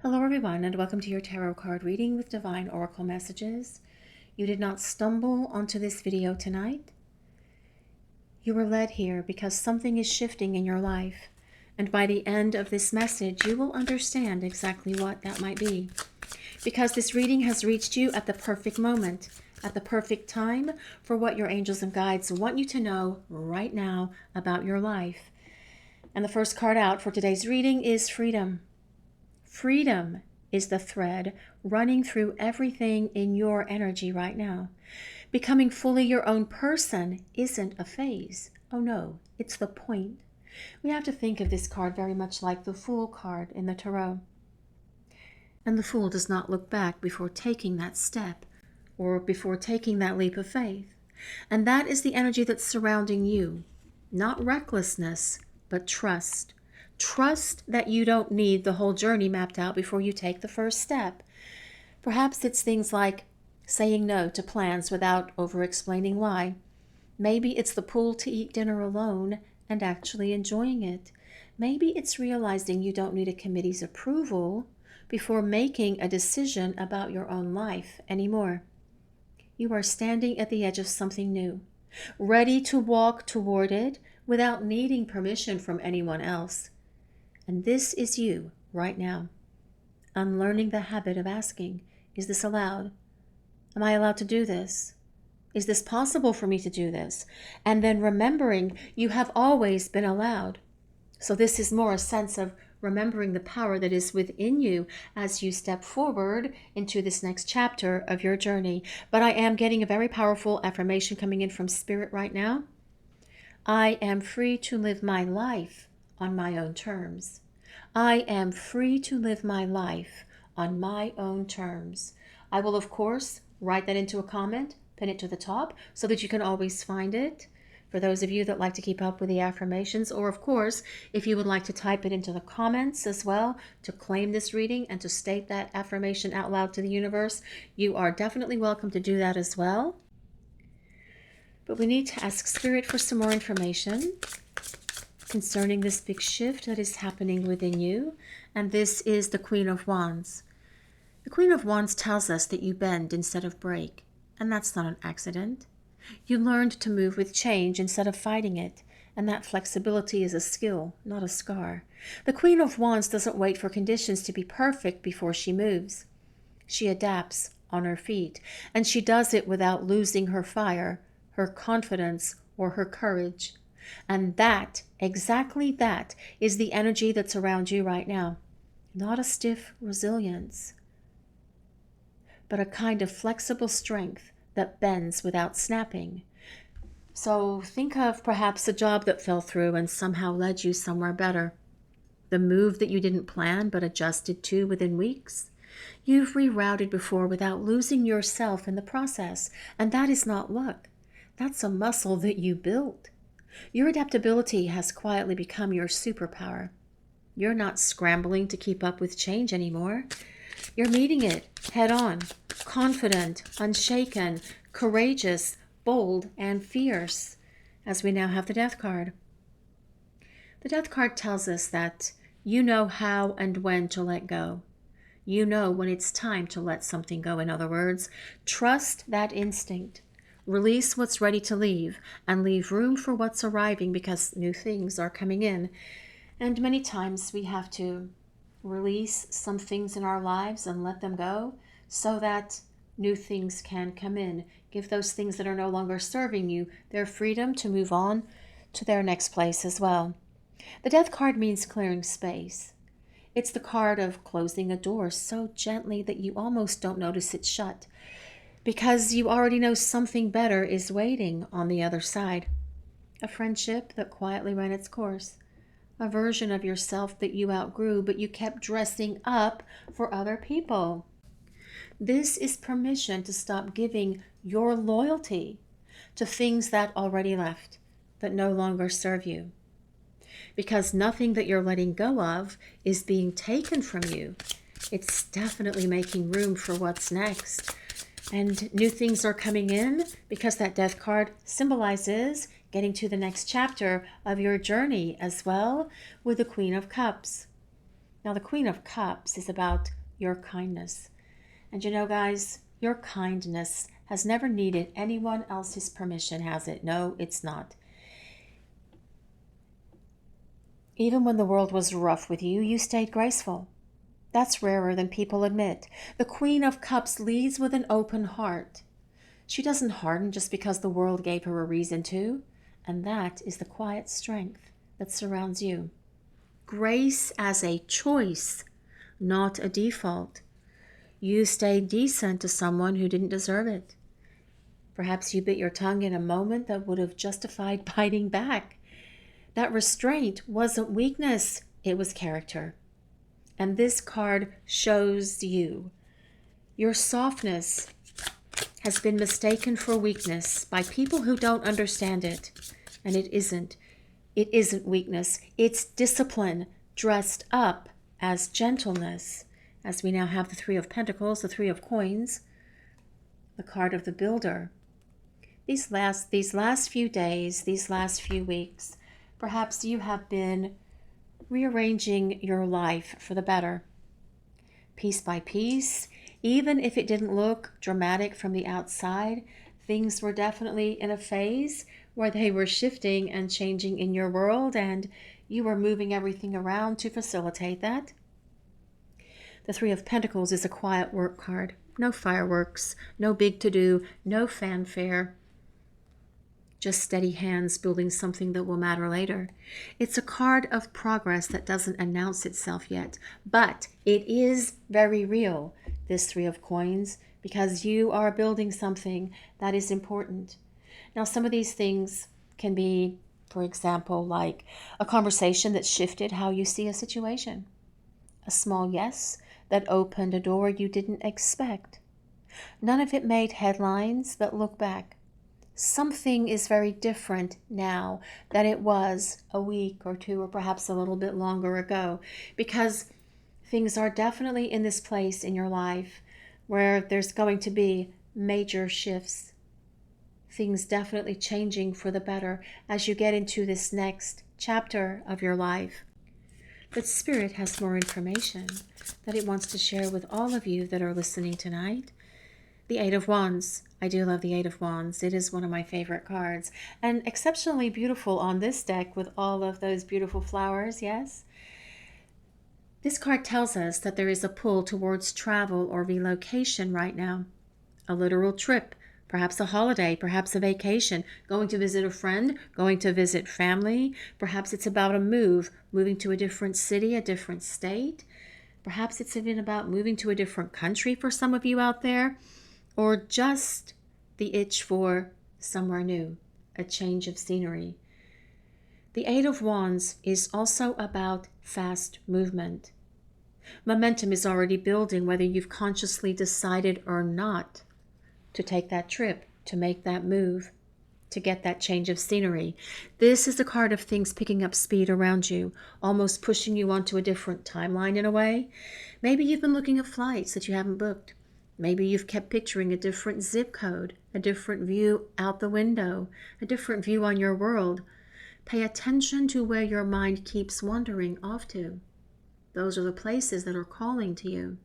Hello everyone, and welcome to your tarot card reading with Divine Oracle Messages. You did not stumble onto this video tonight. You were led here because something is shifting in your life, and by the end of this message, you will understand exactly what that might be. Because this reading has reached you at the perfect moment, at the perfect time for what your angels and guides want you to know right now about your life. And the first card out for today's reading is Freedom. Freedom is the thread running through everything in your energy right now. Becoming fully your own person isn't a phase. Oh no, it's the point. We have to think of this card very much like the Fool card in the Tarot. And the Fool does not look back before taking that step or before taking that leap of faith. And that is the energy that's surrounding you. Not recklessness, but trust. Trust that you don't need the whole journey mapped out before you take the first step. Perhaps it's things like saying no to plans without over-explaining why. Maybe it's the pull to eat dinner alone and actually enjoying it. Maybe it's realizing you don't need a committee's approval before making a decision about your own life anymore. You are standing at the edge of something new, ready to walk toward it without needing permission from anyone else. And this is you right now, unlearning the habit of asking, is this allowed? Am I allowed to do this? Is this possible for me to do this? And then remembering you have always been allowed. So this is more a sense of remembering the power that is within you as you step forward into this next chapter of your journey. But I am getting a very powerful affirmation coming in from Spirit right now. I am free to live my life on my own terms. I am free to live my life on my own terms. I will, of course, write that into a comment, pin it to the top so that you can always find it. For those of you that like to keep up with the affirmations, or of course, if you would like to type it into the comments as well to claim this reading and to state that affirmation out loud to the universe, you are definitely welcome to do that as well. But we need to ask Spirit for some more information concerning this big shift that is happening within you. And this is the Queen of Wands. The Queen of Wands tells us that you bend instead of break. And that's not an accident. You learned to move with change instead of fighting it. And that flexibility is a skill, not a scar. The Queen of Wands doesn't wait for conditions to be perfect before she moves. She adapts on her feet. And she does it without losing her fire, her confidence, or her courage. And that, exactly that, is the energy that's around you right now. Not a stiff resilience, but a kind of flexible strength that bends without snapping. So think of perhaps a job that fell through and somehow led you somewhere better. The move that you didn't plan but adjusted to within weeks. You've rerouted before without losing yourself in the process, and that is not luck. That's a muscle that you built. Your adaptability has quietly become your superpower. You're not scrambling to keep up with change anymore. You're meeting it head on, confident, unshaken, courageous, bold, and fierce, as we now have the Death card. The Death card tells us that you know how and when to let go. You know when it's time to let something go. In other words, trust that instinct. Release what's ready to leave and leave room for what's arriving because new things are coming in. And many times we have to release some things in our lives and let them go so that new things can come in. Give those things that are no longer serving you their freedom to move on to their next place as well. The Death card means clearing space. It's the card of closing a door so gently that you almost don't notice it shut, because you already know something better is waiting on the other side. A friendship that quietly ran its course. A version of yourself that you outgrew, but you kept dressing up for other people. This is permission to stop giving your loyalty to things that already left, that no longer serve you. Because nothing that you're letting go of is being taken from you. It's definitely making room for what's next. And new things are coming in because that Death card symbolizes getting to the next chapter of your journey as well with the Queen of Cups. Now, the Queen of Cups is about your kindness. And you know, guys, your kindness has never needed anyone else's permission, has it? No, it's not. Even when the world was rough with you, you stayed graceful. That's rarer than people admit. The Queen of Cups leads with an open heart. She doesn't harden just because the world gave her a reason to, and that is the quiet strength that surrounds you. Grace as a choice, not a default. You stayed decent to someone who didn't deserve it. Perhaps you bit your tongue in a moment that would have justified biting back. That restraint wasn't weakness, it was character. And this card shows you your softness has been mistaken for weakness by people who don't understand it. And it isn't. It isn't weakness. It's discipline dressed up as gentleness. As we now have the Three of Pentacles, the Three of Coins, the card of the Builder. These last few days, these last few weeks, perhaps you have been rearranging your life for the better. Piece by piece, even if it didn't look dramatic from the outside, things were definitely in a phase where they were shifting and changing in your world, and you were moving everything around to facilitate that. The Three of Pentacles is a quiet work card. No fireworks, no big to-do, no fanfare. Just steady hands building something that will matter later. It's a card of progress that doesn't announce itself yet, but it is very real, this Three of Coins, because you are building something that is important. Now, some of these things can be, for example, like a conversation that shifted how you see a situation. A small yes that opened a door you didn't expect. None of it made headlines, but look back. Something is very different now than it was a week or two or perhaps a little bit longer ago, because things are definitely in this place in your life where there's going to be major shifts. Things definitely changing for the better as you get into this next chapter of your life. But Spirit has more information that it wants to share with all of you that are listening tonight. The Eight of Wands. I do love the Eight of Wands. It is one of my favorite cards, and exceptionally beautiful on this deck with all of those beautiful flowers, yes? This card tells us that there is a pull towards travel or relocation right now. A literal trip, perhaps a holiday, perhaps a vacation, going to visit a friend, going to visit family. Perhaps it's about a move, moving to a different city, a different state. Perhaps it's even about moving to a different country for some of you out there. Or just the itch for somewhere new, a change of scenery. The Eight of Wands is also about fast movement. Momentum is already building, whether you've consciously decided or not to take that trip, to make that move, to get that change of scenery. This is a card of things picking up speed around you, almost pushing you onto a different timeline in a way. Maybe you've been looking at flights that you haven't booked. Maybe you've kept picturing a different zip code, a different view out the window, a different view on your world. Pay attention to where your mind keeps wandering off to. Those are the places that are calling to you.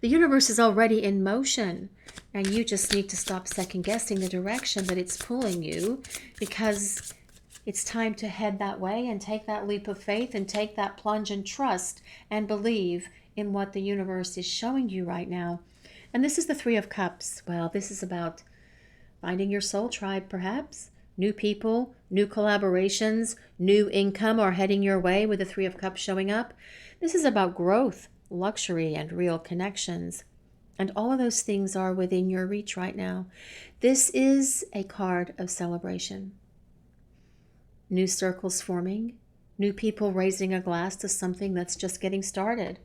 The universe is already in motion, and you just need to stop second-guessing the direction that it's pulling you, because it's time to head that way and take that leap of faith and take that plunge and trust and believe in what the universe is showing you right now. And this is the Three of Cups. Well, this is about finding your soul tribe, perhaps. New people, new collaborations, new income are heading your way with the Three of Cups showing up. This is about growth, luxury, and real connections. And all of those things are within your reach right now. This is a card of celebration. New circles forming, new people raising a glass to something that's just getting started.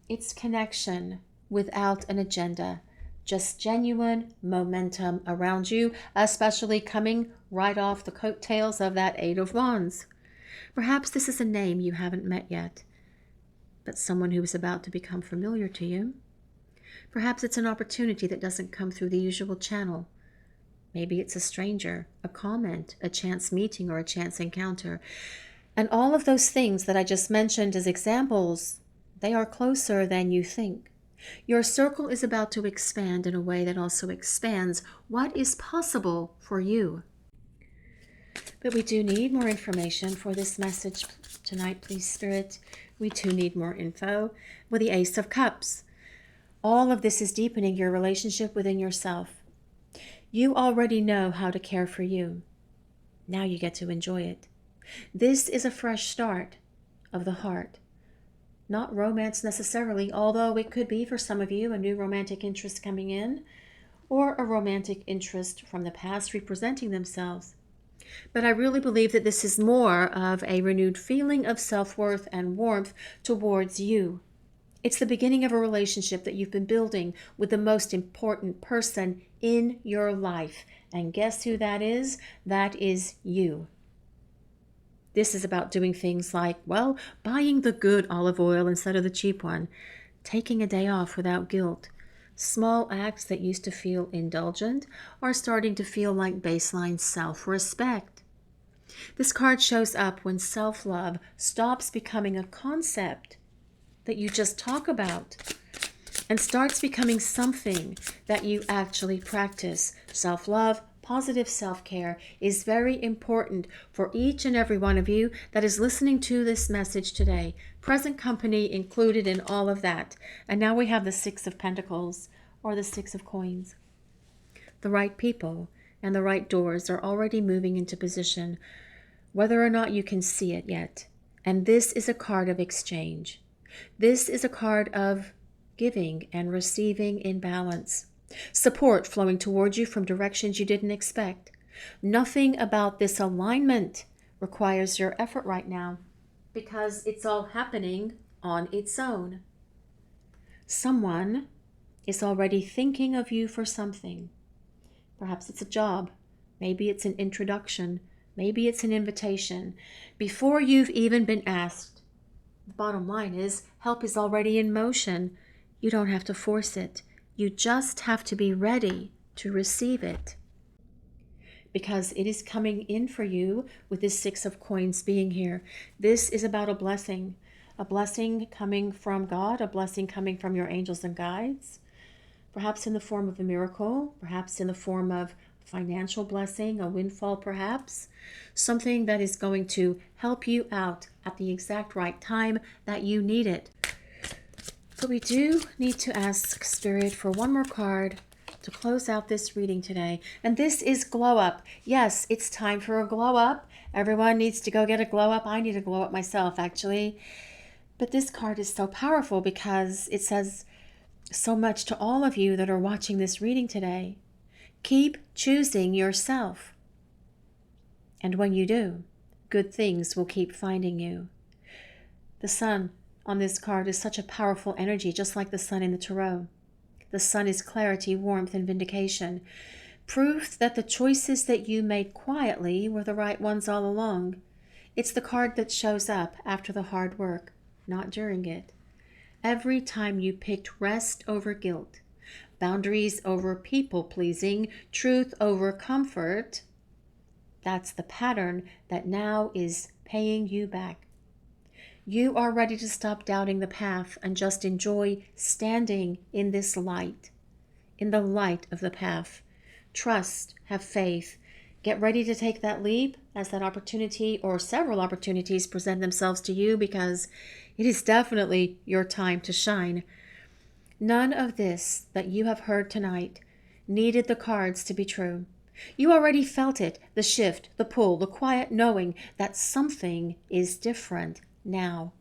It's connection without an agenda, just genuine momentum around you, especially coming right off the coattails of that Eight of Wands. Perhaps this is a name you haven't met yet, but someone who is about to become familiar to you. Perhaps it's an opportunity that doesn't come through the usual channel. Maybe it's a stranger, a comment, a chance meeting, or a chance encounter. And all of those things that I just mentioned as examples, they are closer than you think. Your circle is about to expand in a way that also expands what is possible for you. But we do need more information for this message tonight, please, Spirit. We do need more info with the Ace of Cups. All of this is deepening your relationship within yourself. You already know how to care for you. Now you get to enjoy it. This is a fresh start of the heart. Not romance necessarily, although it could be for some of you a new romantic interest coming in, or a romantic interest from the past representing themselves. But I really believe that this is more of a renewed feeling of self-worth and warmth towards you. It's the beginning of a relationship that you've been building with the most important person in your life. And guess who that is? That is you. This is about doing things like, well, buying the good olive oil instead of the cheap one, taking a day off without guilt. Small acts that used to feel indulgent are starting to feel like baseline self-respect. This card shows up when self-love stops becoming a concept that you just talk about and starts becoming something that you actually practice. Self-love, positive self-care is very important for each and every one of you that is listening to this message today. Present company included in all of that. And now we have the Six of Pentacles or the Six of Coins. The right people and the right doors are already moving into position, whether or not you can see it yet. And this is a card of exchange. This is a card of giving and receiving in balance. Support flowing towards you from directions you didn't expect. Nothing about this alignment requires your effort right now because it's all happening on its own. Someone is already thinking of you for something. Perhaps it's a job. Maybe it's an introduction. Maybe it's an invitation. Before you've even been asked, the bottom line is help is already in motion. You don't have to force it. You just have to be ready to receive it. Because it is coming in for you with this Six of Coins being here. This is about a blessing coming from God, a blessing coming from your angels and guides, perhaps in the form of a miracle, perhaps in the form of financial blessing, a windfall perhaps, something that is going to help you out at the exact right time that you need it. But we do need to ask Spirit for one more card to close out this reading today. And this is Glow Up. Yes, it's time for a glow up. Everyone needs to go get a glow up. I need a glow up myself, actually. But this card is so powerful because it says so much to all of you that are watching this reading today. Keep choosing yourself. And when you do, good things will keep finding you. The sun on this card is such a powerful energy, just like the sun in the tarot. The sun is clarity, warmth, and vindication. Proof that the choices that you made quietly were the right ones all along. It's the card that shows up after the hard work, not during it. Every time you picked rest over guilt, boundaries over people-pleasing, truth over comfort, that's the pattern that now is paying you back. You are ready to stop doubting the path and just enjoy standing in this light, in the light of the path. Trust, have faith, get ready to take that leap as that opportunity or several opportunities present themselves to you, because it is definitely your time to shine. None of this that you have heard tonight needed the cards to be true. You already felt it, the shift, the pull, the quiet knowing that something is different now.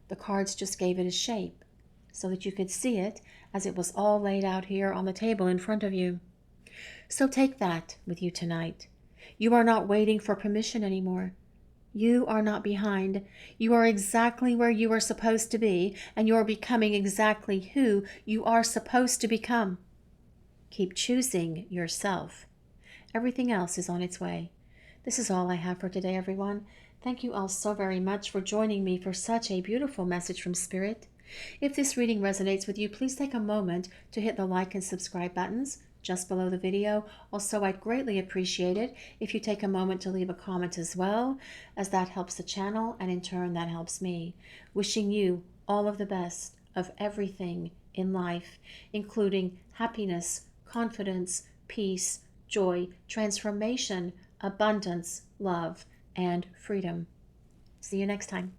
The cards just gave it a shape so that you could see it as it was all laid out here on the table in front of you. So take that with you tonight. You are not waiting for permission anymore. You are not behind. You are exactly where you are supposed to be, and you are becoming exactly who you are supposed to become. Keep choosing yourself. Everything else is on its way. This is all I have for today, everyone. Thank you all so very much for joining me for such a beautiful message from Spirit. If this reading resonates with you, please take a moment to hit the like and subscribe buttons just below the video. Also, I'd greatly appreciate it if you take a moment to leave a comment as well, as that helps the channel and in turn that helps me. Wishing you all of the best of everything in life, including happiness, confidence, peace, joy, transformation, abundance, love, and freedom. See you next time.